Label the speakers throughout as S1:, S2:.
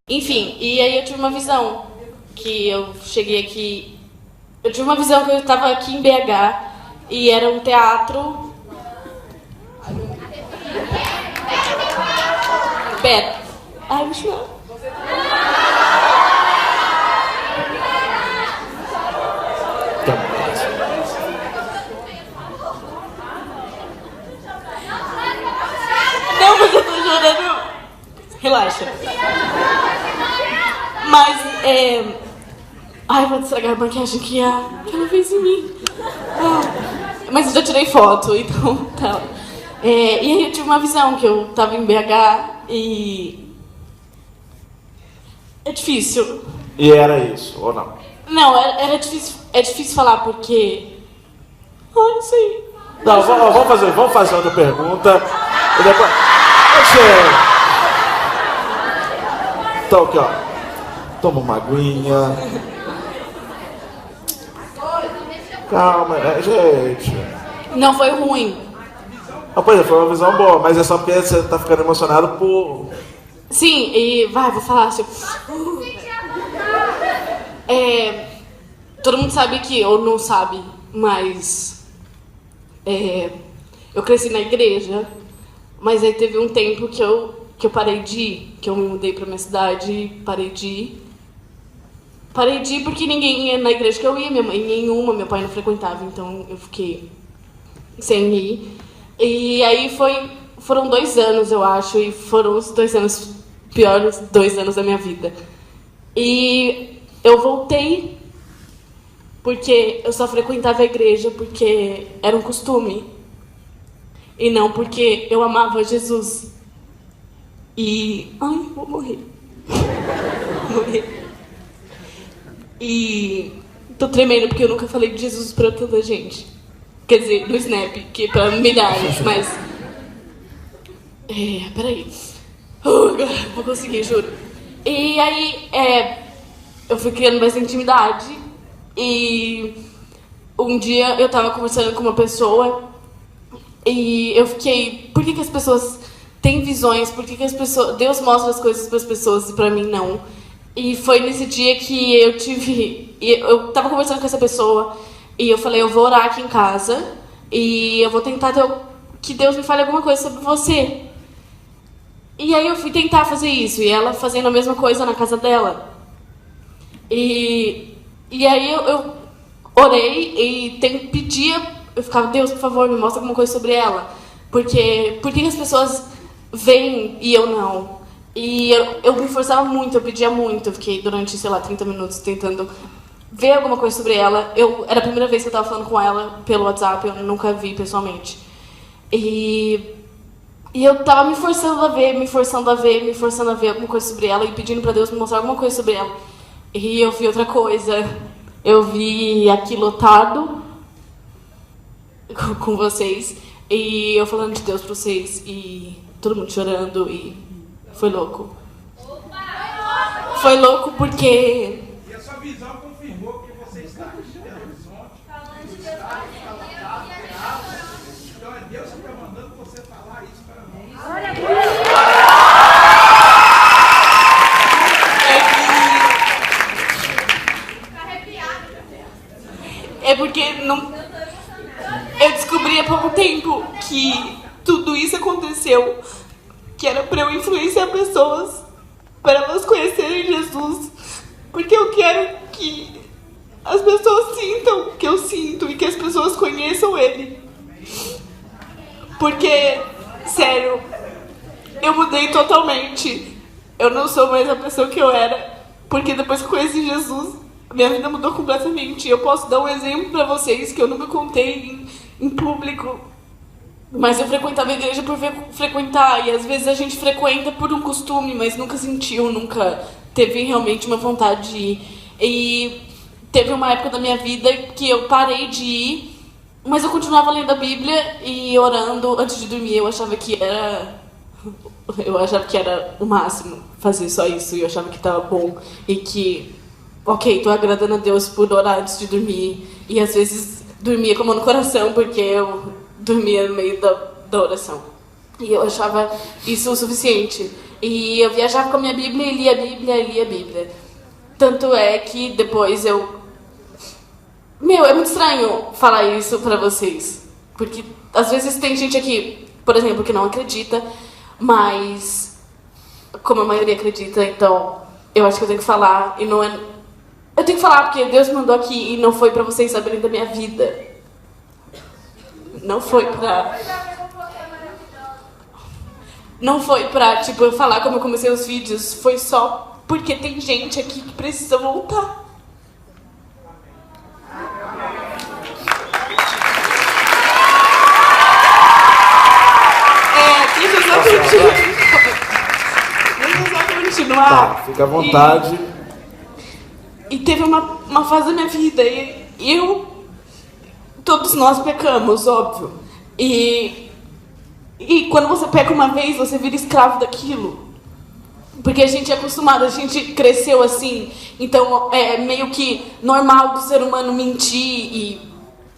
S1: Enfim, e aí eu tive uma visão que eu cheguei aqui. Eu tive uma visão que eu estava aqui em BH e era um teatro. Pera. Ai, me chama. Não, mas eu tô chorando. Relaxa. Mas, ai, vou estragar a maquiagem que ela fez em mim. Mas eu já tirei foto, então tá. E aí eu tive uma visão que eu tava em BH e... É difícil.
S2: E era isso, ou não?
S1: Não, era difícil. É difícil falar porque... Ai, não sei.
S2: Não, vamos fazer outra pergunta. E depois... Então aqui, ó. Toma uma aguinha. Calma, gente.
S1: Não foi ruim.
S2: Pois é, foi uma visão boa, mas é só porque você tá ficando emocionado por...
S1: Sim, e vou falar assim. Todo mundo sabe que, ou não sabe, mas eu cresci na igreja, mas aí teve um tempo que eu parei de ir, que eu me mudei pra minha cidade e parei de ir. Parei de ir porque ninguém ia na igreja que eu ia, minha mãe nenhuma, meu pai não frequentava, então eu fiquei sem ir. E aí foram 2 anos, eu acho, e foram os 2 anos, piores 2 anos da minha vida. E eu voltei porque eu só frequentava a igreja porque era um costume. E não porque eu amava Jesus. E... Ai, vou morrer. Vou morrer. E tô tremendo porque eu nunca falei de Jesus pra tanta gente. Quer dizer, no Snap, que é pra milhares, mas... peraí. Vou conseguir, juro. E aí, eu fui criando mais intimidade. E um dia eu tava conversando com uma pessoa e eu fiquei... Por que as pessoas têm visões? Por que as pessoas... Deus mostra as coisas pras pessoas e pra mim não? E foi nesse dia que eu tive... Eu tava conversando com essa pessoa e eu falei, eu vou orar aqui em casa e eu vou tentar que Deus me fale alguma coisa sobre você. E aí eu fui tentar fazer isso e ela fazendo a mesma coisa na casa dela. E aí eu orei e pedia, eu ficava, Deus, por favor, me mostra alguma coisa sobre ela. Por que as pessoas veem e eu não? E eu me forçava muito, eu pedia muito. Eu fiquei durante, 30 minutos tentando ver alguma coisa sobre ela. Era a primeira vez que eu estava falando com ela pelo WhatsApp, eu nunca vi pessoalmente. E eu tava me forçando a ver alguma coisa sobre ela e pedindo pra Deus me mostrar alguma coisa sobre ela. E eu vi outra coisa. Eu vi aqui lotado com vocês e eu falando de Deus pra vocês e todo mundo chorando e foi louco. Foi louco porque...
S3: E a sua visão confirmou que você está aqui em Belo Horizonte. Então é Deus que está mandando você falar isso para nós.
S1: É porque não... Eu descobri há pouco tempo que tudo isso aconteceu, que era para eu influenciar pessoas, para elas conhecerem Jesus, porque eu quero que as pessoas sintam o que eu sinto e que as pessoas conheçam Ele. Porque, sério, eu mudei totalmente. Eu não sou mais a pessoa que eu era, porque depois que eu conheci Jesus, minha vida mudou completamente. Eu posso dar um exemplo pra vocês que eu nunca contei em público. Mas eu frequentava a igreja por frequentar. E às vezes a gente frequenta por um costume, mas nunca sentiu, nunca teve realmente uma vontade de ir. E teve uma época da minha vida que eu parei de ir, mas eu continuava lendo a Bíblia e orando antes de dormir. Eu achava que era o máximo fazer só isso. E eu achava que estava bom. E que... Ok, tô agradando a Deus por orar antes de dormir. E às vezes dormia com a mão no coração, porque eu dormia no meio da oração. E eu achava isso o suficiente. E eu viajava com a minha Bíblia e lia a Bíblia e lia a Bíblia. Tanto é que depois eu... é muito estranho falar isso pra vocês. Porque às vezes tem gente aqui, por exemplo, que não acredita, mas como a maioria acredita, então eu acho que eu tenho que falar e não é... Eu tenho que falar porque Deus me mandou aqui e não foi pra vocês saberem da minha vida. Não foi pra... Não foi pra, tipo, eu falar como eu comecei os vídeos. Foi só porque tem gente aqui que precisa voltar. Deixa eu só continuar.
S2: Tá, fica à vontade.
S1: E teve uma fase da minha vida e todos nós pecamos, óbvio. E quando você peca uma vez, você vira escravo daquilo. Porque a gente é acostumado, a gente cresceu assim. Então é meio que normal do ser humano mentir e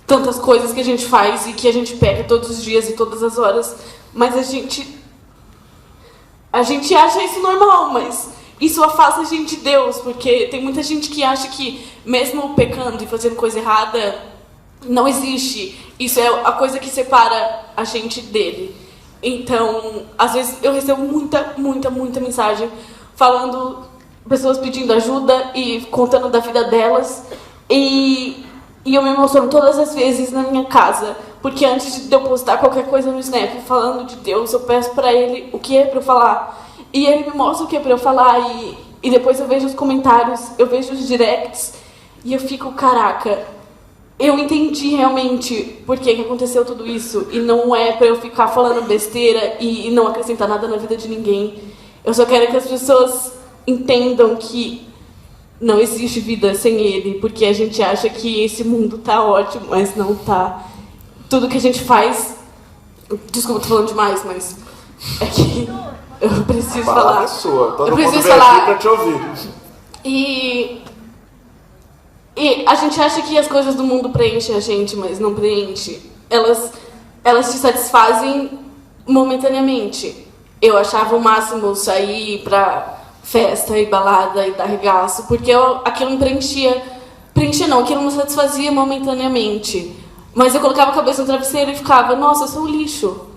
S1: tantas coisas que a gente faz e que a gente peca todos os dias e todas as horas. Mas a gente acha isso normal, mas isso afasta a gente de Deus. Porque tem muita gente que acha que mesmo pecando e fazendo coisa errada, não existe. Isso é a coisa que separa a gente dele. Então, às vezes eu recebo muita mensagem falando, pessoas pedindo ajuda e contando da vida delas. E eu me emociono todas as vezes na minha casa, porque antes de eu postar qualquer coisa no Snap falando de Deus, eu peço pra ele o que é pra eu falar. E ele me mostra o que é pra eu falar e depois eu vejo os comentários, eu vejo os directs e eu fico, caraca... Eu entendi realmente por que aconteceu tudo isso. E não é pra eu ficar falando besteira e não acrescentar nada na vida de ninguém. Eu só quero que as pessoas entendam que não existe vida sem ele. Porque a gente acha que esse mundo tá ótimo, mas não tá. Tudo que a gente faz... Desculpa, tô falando demais, mas... É que eu preciso falar.
S2: É sua. Todo
S1: eu
S2: mundo
S1: preciso
S2: vem
S1: falar.
S2: aqui pra te ouvir.
S1: E a gente acha que as coisas do mundo preenchem a gente, mas não preenche. Elas te satisfazem momentaneamente. Eu achava o máximo sair pra festa e balada e dar regaço, porque aquilo me preenchia. Preenchia não, aquilo me satisfazia momentaneamente. Mas eu colocava a cabeça no travesseiro e ficava, nossa, eu sou um lixo.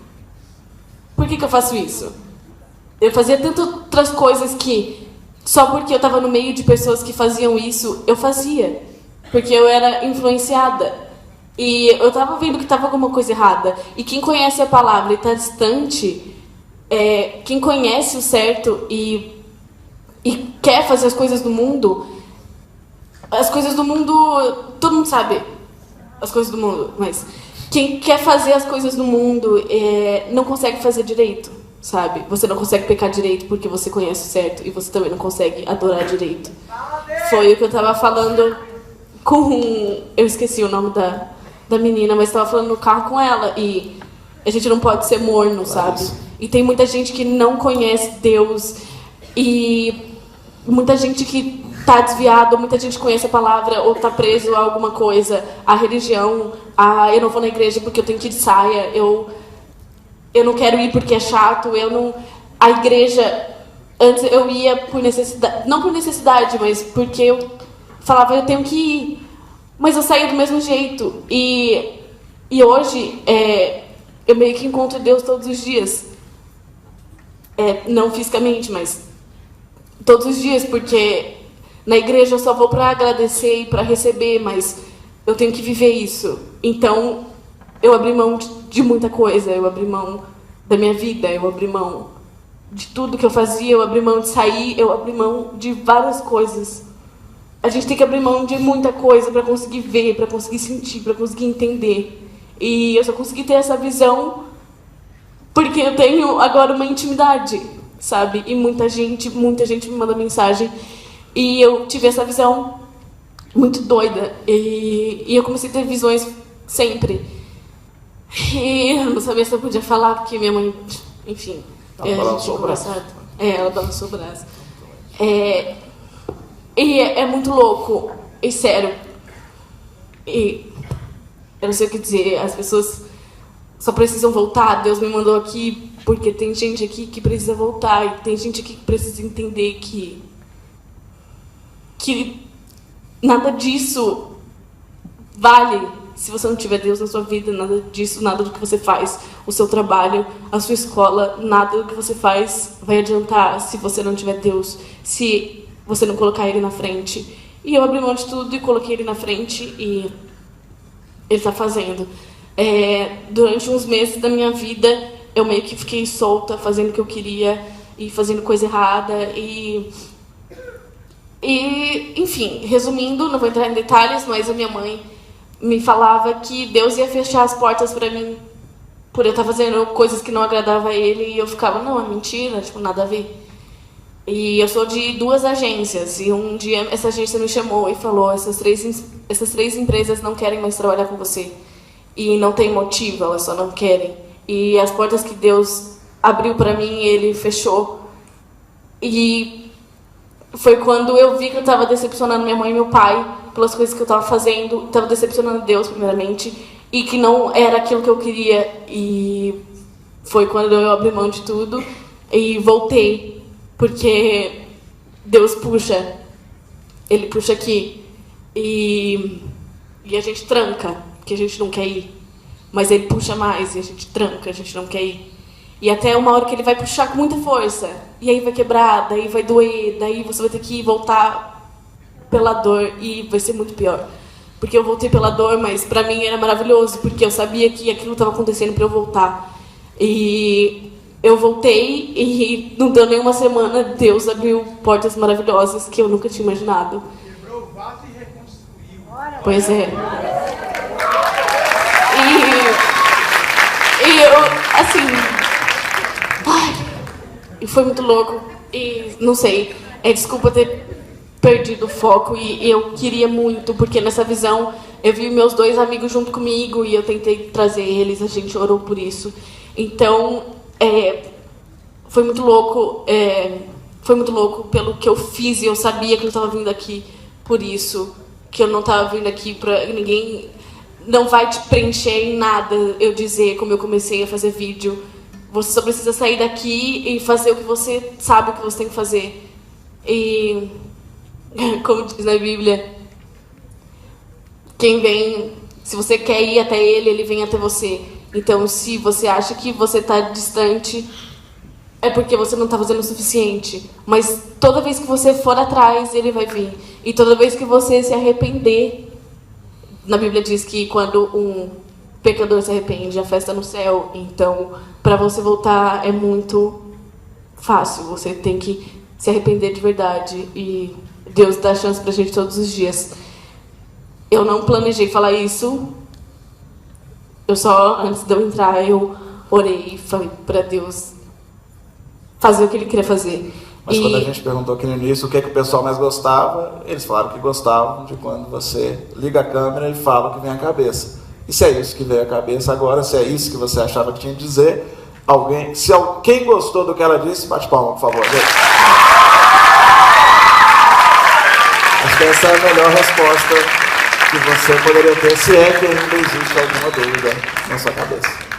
S1: Por que eu faço isso? Eu fazia tantas outras coisas que... Só porque eu estava no meio de pessoas que faziam isso, eu fazia. Porque eu era influenciada. E eu estava vendo que estava alguma coisa errada. E quem conhece a palavra e está distante, quem conhece o certo e quer fazer as coisas do mundo, todo mundo sabe as coisas do mundo, mas quem quer fazer as coisas do mundo não consegue fazer direito. Sabe? Você não consegue pecar direito porque você conhece o certo e você também não consegue adorar direito. Foi o que eu tava falando com... Eu esqueci o nome da menina, mas tava falando no carro com ela e a gente não pode ser morno, sabe? E tem muita gente que não conhece Deus e muita gente que tá desviado, muita gente conhece a palavra ou tá preso a alguma coisa, a religião, eu não vou na igreja porque eu tenho que ir de saia, eu não quero ir porque é chato, a igreja, antes eu ia por necessidade, não por necessidade, mas porque eu falava, eu tenho que ir, mas eu saía do mesmo jeito, e hoje, eu meio que encontro Deus todos os dias, não fisicamente, mas todos os dias, porque na igreja eu só vou para agradecer e para receber, mas eu tenho que viver isso, então... Eu abri mão de muita coisa, eu abri mão da minha vida, eu abri mão de tudo que eu fazia, eu abri mão de sair, eu abri mão de várias coisas. A gente tem que abrir mão de muita coisa para conseguir ver, para conseguir sentir, para conseguir entender. E eu só consegui ter essa visão porque eu tenho agora uma intimidade, sabe? E muita gente me manda mensagem e eu tive essa visão muito doida. E eu comecei a ter visões sempre. E eu não sabia se eu podia falar, porque minha mãe, enfim, a gente tinha conversado. Ela balançou o braço. E é muito louco, e sério. E eu não sei o que dizer, as pessoas só precisam voltar. Deus me mandou aqui Porque tem gente aqui que precisa voltar, e tem gente aqui que precisa entender que nada disso vale se você não tiver Deus na sua vida, nada disso, nada do que você faz, o seu trabalho, a sua escola, nada do que você faz vai adiantar se você não tiver Deus, se você não colocar Ele na frente. E eu abri mão de tudo e coloquei Ele na frente e Ele está fazendo. Durante uns meses da minha vida, eu meio que fiquei solta, fazendo o que eu queria e fazendo coisa errada e enfim, resumindo, não vou entrar em detalhes, mas a minha mãe me falava que Deus ia fechar as portas para mim por eu estar fazendo coisas que não agradavam a Ele, e eu ficava, não, é mentira, tipo, nada a ver. E eu sou de 2 agências, e um dia essa agência me chamou e falou, essas três empresas não querem mais trabalhar com você. E não tem motivo, elas só não querem. E as portas que Deus abriu para mim, Ele fechou. E foi quando eu vi que eu estava decepcionando minha mãe e meu pai pelas coisas que eu estava fazendo, estava decepcionando Deus, primeiramente, e que não era aquilo que eu queria. E foi quando eu abri mão de tudo e voltei, porque Deus puxa, Ele puxa aqui, e a gente tranca, porque a gente não quer ir, mas Ele puxa mais e a gente tranca, a gente não quer ir. E até uma hora que Ele vai puxar com muita força, e aí vai quebrar, daí vai doer, daí você vai ter que voltar pela dor, e vai ser muito pior. Porque eu voltei pela dor, mas pra mim era maravilhoso, porque eu sabia que aquilo estava acontecendo pra eu voltar. E eu voltei, e não deu nem uma semana, Deus abriu portas maravilhosas que eu nunca tinha imaginado.
S3: Quebrou o vaso e reconstruiu.
S1: Pois é. E eu, assim... Ai, e foi muito louco. E, não sei, desculpa ter perdido o foco, e eu queria muito, porque nessa visão eu vi meus 2 amigos junto comigo, e eu tentei trazer eles, a gente orou por isso. Então, foi muito louco pelo que eu fiz, e eu sabia que eu estava vindo aqui por isso, que eu não estava vindo aqui para ninguém. Não vai te preencher em nada eu dizer como eu comecei a fazer vídeo. Você só precisa sair daqui e fazer o que você sabe o que você tem que fazer. E, como diz na Bíblia, quem vem, se você quer ir até Ele, Ele vem até você. Então, se você acha que você está distante, é porque você não está fazendo o suficiente. Mas toda vez que você for atrás, Ele vai vir. E toda vez que você se arrepender, na Bíblia diz que quando um pecador se arrepende, a festa no céu. Então, para você voltar é muito fácil. Você tem que se arrepender de verdade. E Deus dá chance pra gente todos os dias. Eu não planejei falar isso. Eu só, antes de eu entrar, eu orei e falei para Deus fazer o que Ele queria fazer.
S2: Mas quando a gente perguntou aqui no início o que é que o pessoal mais gostava, eles falaram que gostavam de quando você liga a câmera e fala o que vem à cabeça. E se é isso que veio à cabeça agora, se é isso que você achava que tinha que dizer, quem gostou do que ela disse, bate palma, por favor. Gente. Acho que essa é a melhor resposta que você poderia ter, se é que ainda existe alguma dúvida na sua cabeça.